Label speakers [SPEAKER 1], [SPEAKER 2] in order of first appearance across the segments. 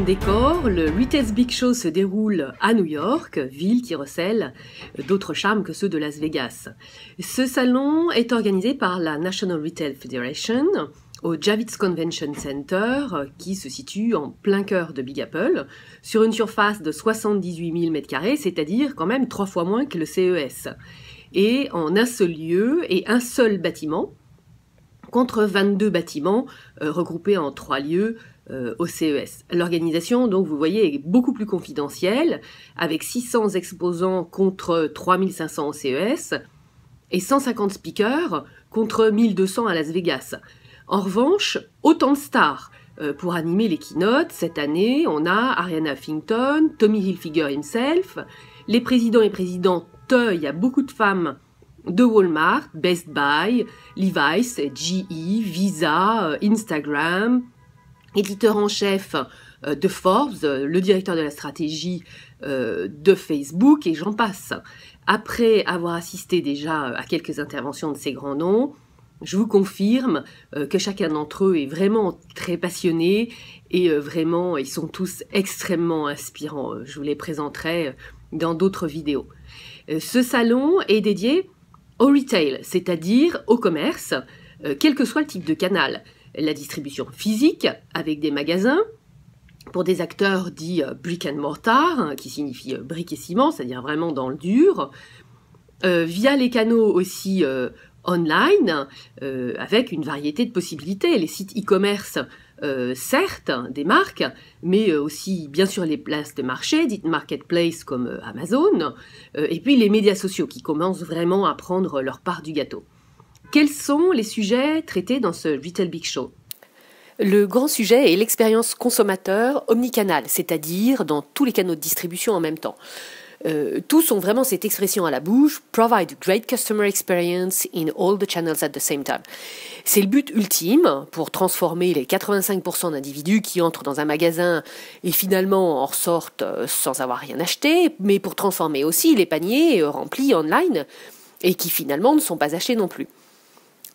[SPEAKER 1] de décor, le Retail's Big Show se déroule à New York, ville qui recèle d'autres charmes que ceux de Las Vegas. Ce salon est organisé par la National Retail Federation au Javits Convention Center, qui se situe en plein cœur de Big Apple, sur une surface de 78 000 m², c'est-à-dire quand même 3 fois moins que le CES, et en un seul lieu et un seul bâtiment, contre 22 bâtiments regroupés en 3 lieux au CES. L'organisation, donc, vous voyez, est beaucoup plus confidentielle, avec 600 exposants contre 3500 au CES et 150 speakers contre 1200 à Las Vegas. En revanche, autant de stars pour animer les keynotes. Cette année, on a Ariana Huffington, Tommy Hilfiger himself, les présidents et présidentes, il y a beaucoup de femmes de Walmart, Best Buy, Levi's, GE, Visa, Instagram, éditeur en chef de Forbes, le directeur de la stratégie de Facebook, et j'en passe. Après avoir assisté déjà à quelques interventions de ces grands noms, je vous confirme que chacun d'entre eux est vraiment très passionné et vraiment, ils sont tous extrêmement inspirants. Je vous les présenterai dans d'autres vidéos. Ce salon est dédié au retail, c'est-à-dire au commerce, quel que soit le type de canal. La distribution physique, avec des magasins, pour des acteurs dits brick and mortar, qui signifie briques et ciment, c'est-à-dire vraiment dans le dur, via les canaux aussi online, avec une variété de possibilités. Les sites e-commerce, certes, des marques, mais aussi bien sûr les places de marché, dites marketplace comme Amazon, et puis les médias sociaux qui commencent vraiment à prendre leur part du gâteau. Quels sont les sujets traités dans ce Retail Big Show ?
[SPEAKER 2] Le grand sujet est l'expérience consommateur omnicanal, c'est-à-dire dans tous les canaux de distribution en même temps. Tous ont vraiment cette expression à la bouche, « provide great customer experience in all the channels at the same time ». C'est le but ultime pour transformer les 85% d'individus qui entrent dans un magasin et finalement en ressortent sans avoir rien acheté, mais pour transformer aussi les paniers remplis online et qui finalement ne sont pas achetés non plus.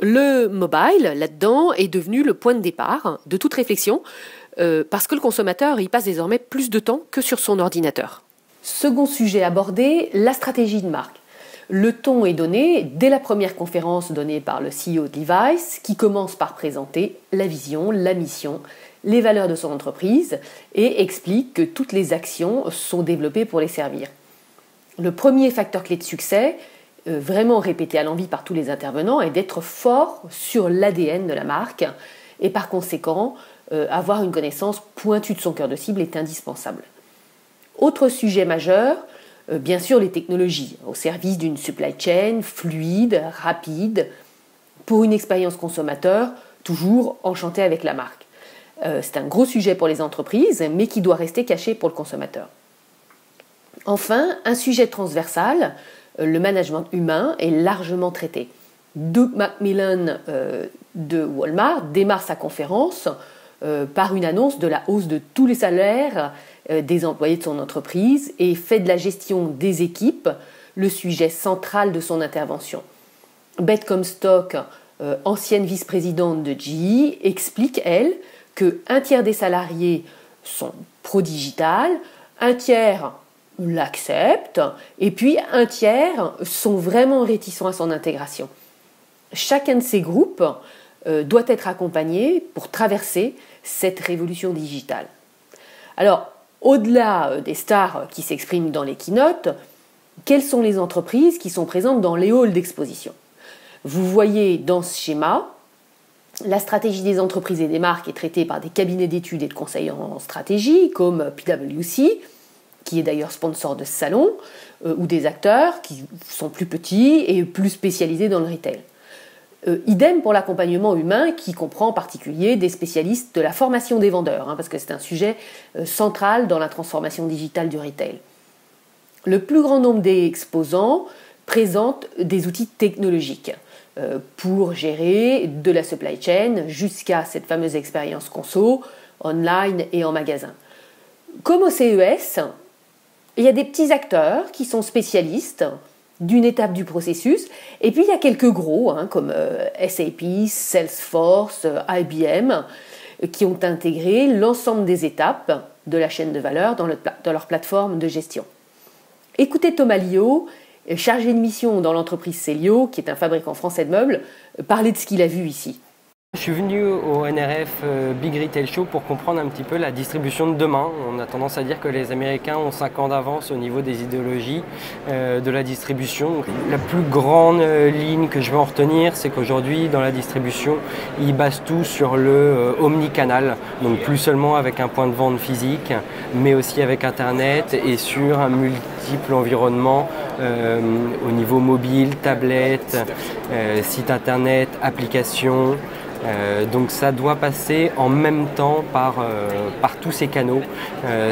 [SPEAKER 2] Le mobile, là-dedans, est devenu le point de départ de toute réflexion parce que le consommateur y passe désormais plus de temps que sur son ordinateur. Second sujet abordé, la stratégie de marque. Le ton est donné dès la première conférence donnée par le CEO de Levi's qui commence par présenter la vision, la mission, les valeurs de son entreprise et explique que toutes les actions sont développées pour les servir. Le premier facteur clé de succès, vraiment répété à l'envi par tous les intervenants, est d'être fort sur l'ADN de la marque et par conséquent, avoir une connaissance pointue de son cœur de cible est indispensable. Autre sujet majeur, bien sûr les technologies, au service d'une supply chain fluide, rapide, pour une expérience consommateur toujours enchantée avec la marque. C'est un gros sujet pour les entreprises, mais qui doit rester caché pour le consommateur. Enfin, un sujet transversal, le management humain est largement traité. Doug McMillon de Walmart démarre sa conférence par une annonce de la hausse de tous les salaires des employés de son entreprise et fait de la gestion des équipes le sujet central de son intervention. Beth Comstock, ancienne vice-présidente de GE, explique, elle, qu'un tiers des salariés sont pro-digital, un tiers l'acceptent, et puis un tiers sont vraiment réticents à son intégration. Chacun de ces groupes doit être accompagné pour traverser cette révolution digitale. Alors, au-delà des stars qui s'expriment dans les keynotes, quelles sont les entreprises qui sont présentes dans les halls d'exposition ? Vous voyez dans ce schéma, la stratégie des entreprises et des marques est traitée par des cabinets d'études et de conseils en stratégie, comme PwC, qui est d'ailleurs sponsor de ce salon, ou des acteurs qui sont plus petits et plus spécialisés dans le retail. Idem pour l'accompagnement humain qui comprend en particulier des spécialistes de la formation des vendeurs, parce que c'est un sujet central dans la transformation digitale du retail. Le plus grand nombre des exposants présentent des outils technologiques pour gérer de la supply chain jusqu'à cette fameuse expérience conso, online et en magasin. Comme au CES, il y a des petits acteurs qui sont spécialistes d'une étape du processus, et puis il y a quelques gros, comme SAP, Salesforce, IBM, qui ont intégré l'ensemble des étapes de la chaîne de valeur dans leur plateforme de gestion. Écoutez Thomas Liot, chargé de mission dans l'entreprise Célio, qui est un fabricant français de meubles, parler de ce qu'il a vu ici.
[SPEAKER 3] Je suis venu au NRF Big Retail Show pour comprendre un petit peu la distribution de demain. On a tendance à dire que les Américains ont 5 ans d'avance au niveau des idéologies de la distribution. Donc, la plus grande ligne que je veux en retenir, c'est qu'aujourd'hui, dans la distribution, ils basent tout sur le omnicanal. Donc plus seulement avec un point de vente physique, mais aussi avec Internet et sur un multiple environnement au niveau mobile, tablette, site Internet, application. Donc ça doit passer en même temps par tous ces canaux.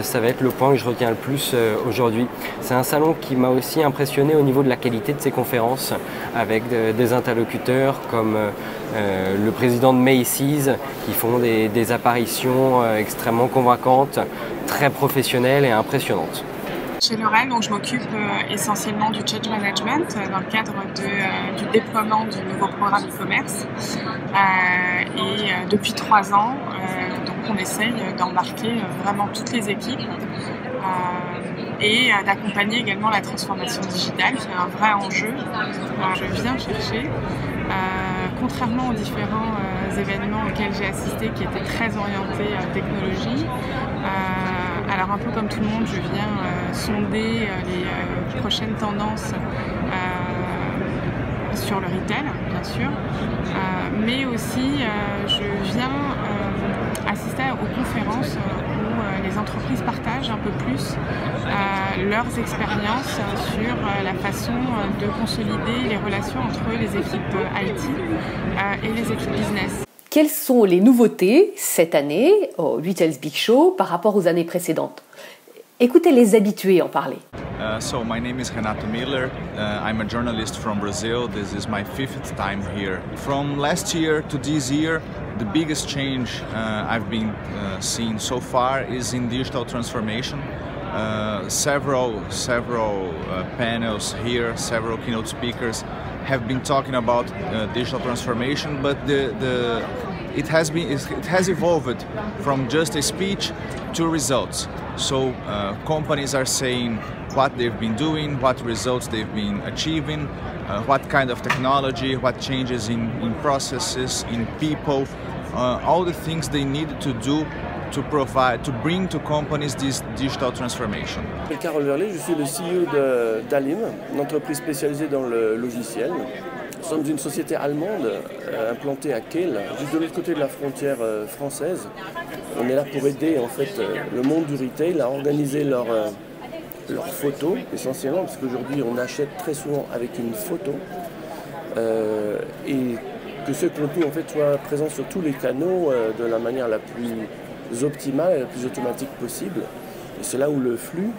[SPEAKER 3] Ça va être le point que je retiens le plus aujourd'hui. C'est un salon qui m'a aussi impressionné au niveau de la qualité de ses conférences, avec des interlocuteurs comme le président de Macy's qui font des apparitions extrêmement convaincantes, très professionnelles et impressionnantes.
[SPEAKER 4] Chez L'Oréal, donc je m'occupe essentiellement du change management dans le cadre du déploiement du nouveau programme e-commerce. Depuis 3 ans, donc on essaye d'embarquer vraiment toutes les équipes et d'accompagner également la transformation digitale, qui est un vrai enjeu. Je viens chercher, contrairement aux différents événements auxquels j'ai assisté qui étaient très orientés technologie, alors un peu comme tout le monde, je viens sonder les prochaines tendances sur le retail, bien sûr, mais aussi je viens assister aux conférences où les entreprises partagent un peu plus leurs expériences sur la façon de consolider les relations entre les équipes IT et les équipes business.
[SPEAKER 2] Quelles sont les nouveautés cette année au Retail's Big Show par rapport aux années précédentes? Écoutez les habitués en parler.
[SPEAKER 5] So my name is Renato Miller. I'm a journalist from Brazil. This is my 5th time here. From last year to this year, the biggest change I've been seeing so far is in digital transformation. Several panels here, several keynote speakers have been talking about digital transformation, but it has evolved from just a speech to results. So companies are saying what they've been doing, what results they've been achieving, what kind of technology, what changes in processes, in people, all the things they need to do to bring to companies this digital transformation.
[SPEAKER 6] Je m'appelle Carole Verlet, je suis le CEO d'Alim, une entreprise spécialisée dans le logiciel. Nous sommes une société allemande implantée à Kehl, juste de l'autre côté de la frontière française. On est là pour aider en fait le monde du retail à organiser leurs photos essentiellement, parce qu'aujourd'hui on achète très souvent avec une photo et que ce contenu en fait soit présent sur tous les canaux de la manière la plus optimale et la plus automatique possible. Et c'est là où le flux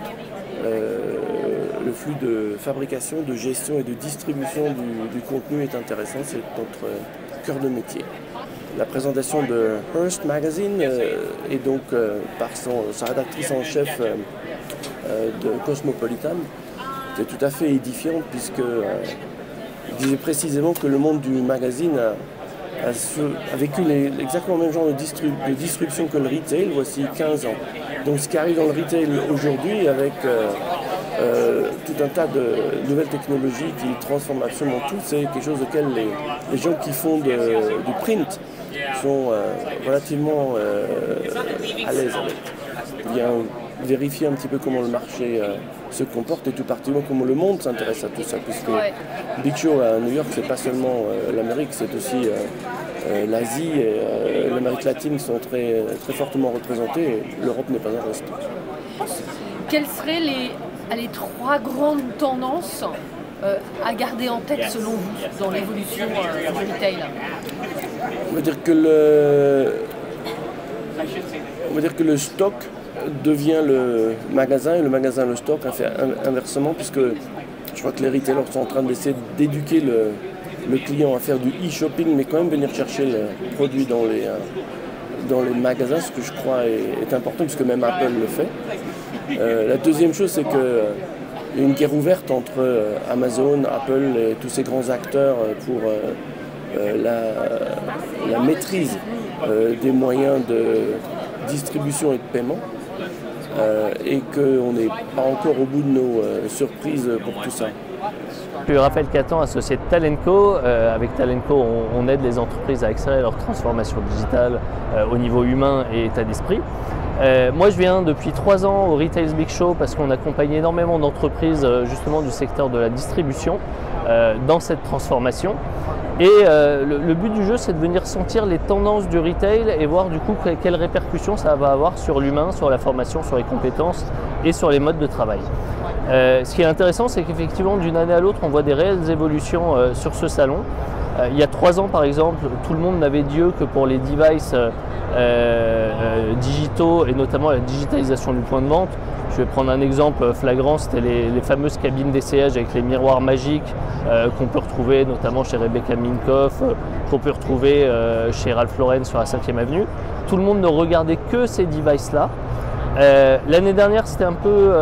[SPEAKER 6] de fabrication, de gestion et de distribution du contenu est intéressant, c'est notre cœur de métier. La présentation de Hearst Magazine et donc par sa rédactrice en chef de Cosmopolitan était tout à fait édifiante puisque il disait précisément que le monde du magazine a vécu exactement le même genre de disruption que le retail voici 15 ans. Donc ce qui arrive dans le retail aujourd'hui avec tout un tas de nouvelles technologies qui transforment absolument tout, c'est quelque chose auquel les gens qui font du print sont relativement à l'aise avec. Il vient vérifier un petit peu comment le marché se comporte et tout particulièrement comment le monde s'intéresse à tout ça, puisque Big Show à New York, c'est pas seulement l'Amérique, c'est aussi l'Asie et l'Amérique latine sont très, très fortement représentés et l'Europe n'est pas en reste.
[SPEAKER 2] Quelles seraient les 3 grandes tendances à garder en tête selon vous dans l'évolution du retail?
[SPEAKER 6] On va dire que le stock devient le magasin et le magasin le stock, inversement, puisque je crois que les retailers sont en train d'essayer d'éduquer le client à faire du e-shopping, mais quand même venir chercher les produits dans les magasins, ce que je crois est important, puisque même Apple le fait. La deuxième chose, c'est qu'il y a une guerre ouverte entre Amazon, Apple et tous ces grands acteurs pour la maîtrise des moyens de distribution et de paiement. et qu'on n'est pas encore au bout de nos surprises pour tout ça.
[SPEAKER 7] Je suis Raphaël Catan, associé de Talentco. Avec Talentco, on aide les entreprises à accélérer leur transformation digitale au niveau humain et état d'esprit. Moi, je viens depuis 3 ans au Retail Big Show parce qu'on accompagne énormément d'entreprises justement du secteur de la distribution dans cette transformation. Et le but du jeu, c'est de venir sentir les tendances du retail et voir du coup quelles répercussions ça va avoir sur l'humain, sur la formation, sur les compétences et sur les modes de travail. Ce qui est intéressant, c'est qu'effectivement, d'une année à l'autre, on voit des réelles évolutions sur ce salon. Il y a 3 ans, par exemple, tout le monde n'avait Dieu que pour les devices digitaux et notamment la digitalisation du point de vente. Je vais prendre un exemple flagrant, c'était les fameuses cabines d'essayage avec les miroirs magiques qu'on peut retrouver notamment chez Rebecca Minkoff, qu'on peut retrouver chez Ralph Lauren sur la 5e avenue. Tout le monde ne regardait que ces devices-là. L'année dernière, c'était un peu,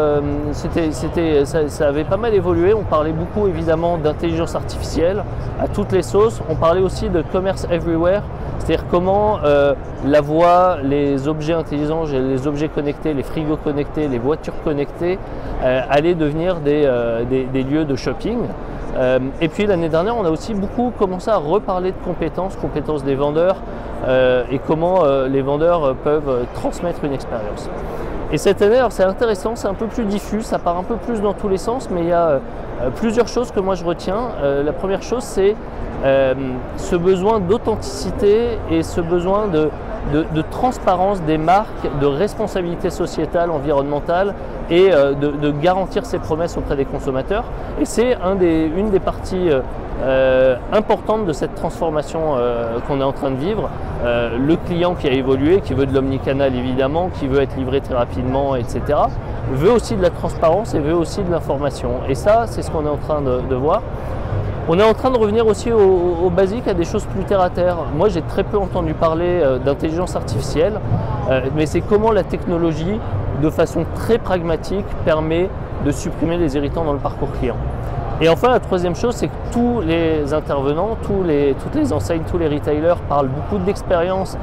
[SPEAKER 7] ça avait pas mal évolué. On parlait beaucoup évidemment d'intelligence artificielle à toutes les sauces. On parlait aussi de commerce everywhere, c'est-à-dire comment la voix, les objets intelligents, les objets connectés, les frigos connectés, les voitures connectées allaient devenir des lieux de shopping. Et puis l'année dernière, on a aussi beaucoup commencé à reparler de compétences des vendeurs et comment les vendeurs peuvent transmettre une expérience. Et cette année, alors c'est intéressant, c'est un peu plus diffus, ça part un peu plus dans tous les sens, mais il y a plusieurs choses que moi je retiens. La première chose, c'est ce besoin d'authenticité et ce besoin de transparence des marques, de responsabilité sociétale, environnementale et de garantir ses promesses auprès des consommateurs. Et c'est une des parties importante de cette transformation qu'on est en train de vivre. Le client qui a évolué, qui veut de l'omnicanal évidemment, qui veut être livré très rapidement, etc., veut aussi de la transparence et veut aussi de l'information. Et ça, c'est ce qu'on est en train de voir. On est en train de revenir aussi au basique, à des choses plus terre à terre. Moi, j'ai très peu entendu parler d'intelligence artificielle, mais c'est comment la technologie, de façon très pragmatique, permet de supprimer les irritants dans le parcours client. Et enfin, la troisième chose, c'est que tous les intervenants, toutes les enseignes, tous les retailers parlent beaucoup d'expérience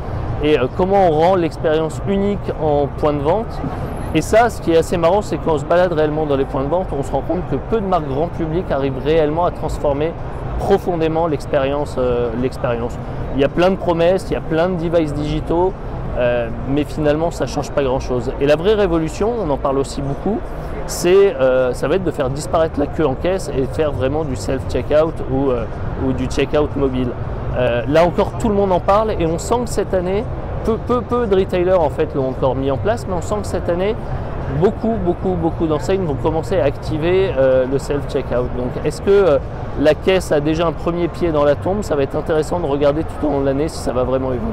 [SPEAKER 7] et comment on rend l'expérience unique en point de vente. Et ça, ce qui est assez marrant, c'est quand on se balade réellement dans les points de vente, on se rend compte que peu de marques grand public arrivent réellement à transformer profondément l'expérience. Il y a plein de promesses, il y a plein de devices digitaux, mais finalement, ça ne change pas grand-chose. Et la vraie révolution, on en parle aussi beaucoup, ça va être de faire disparaître la queue en caisse et de faire vraiment du self-checkout ou du checkout mobile. Là encore, tout le monde en parle et on sent que cette année, peu de retailers en fait l'ont encore mis en place, mais on sent que cette année, beaucoup d'enseignes vont commencer à activer le self-checkout. Donc est-ce que la caisse a déjà un premier pied dans la tombe? Ça va être intéressant de regarder tout au long de l'année si ça va vraiment évoluer.